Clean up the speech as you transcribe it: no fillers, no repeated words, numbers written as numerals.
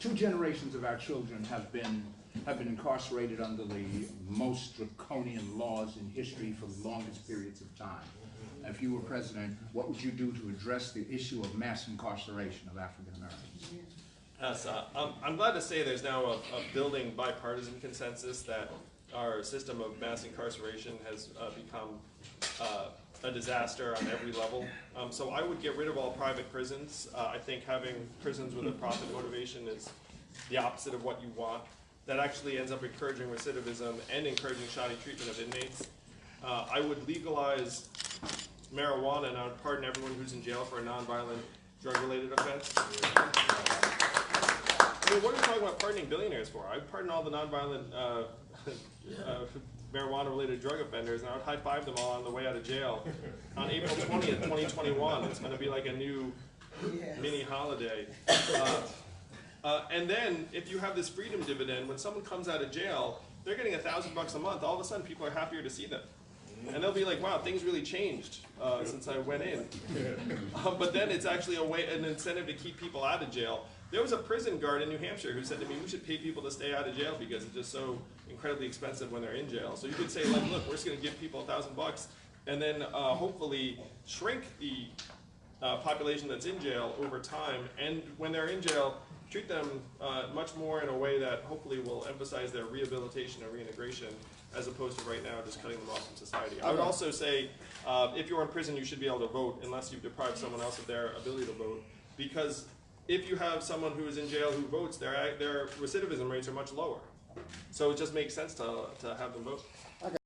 Two generations of our children have been incarcerated under the most draconian laws in history for the longest periods of time. If you were president, what would you do to address the issue of mass incarceration of African Americans? Yes, I'm glad to say there's now a building bipartisan consensus that our system of mass incarceration has become a disaster on every level. So I would get rid of all private prisons. I think having prisons with a profit motivation is the opposite of what you want. That actually ends up encouraging recidivism and encouraging shoddy treatment of inmates. I would legalize marijuana and I would pardon everyone who's in jail for a nonviolent drug-related offense. I mean, what are we talking about pardoning billionaires for? I'd pardon all the nonviolent marijuana-related drug offenders, and I would high-five them all on the way out of jail. On April 20th, 2021, it's going to be like a new mini holiday. And then, if you have this freedom dividend, when someone comes out of jail, they're getting $1,000 a month. All of a sudden, people are happier to see them. And they'll be like, wow, things really changed since I went in. But then it's actually an incentive to keep people out of jail. There was a prison guard in New Hampshire who said to me, we should pay people to stay out of jail because it's just so incredibly expensive when they're in jail. So you could say, like, look, we're just going to give people $1,000 and then hopefully shrink the population that's in jail over time. And when they're in jail, treat them much more in a way that hopefully will emphasize their rehabilitation and reintegration as opposed to right now just cutting them off from society. I would also say if you're in prison, you should be able to vote unless you've deprived someone else of their ability to vote. Because if you have someone who is in jail who votes, their recidivism rates are much lower. So it just makes sense to have them vote.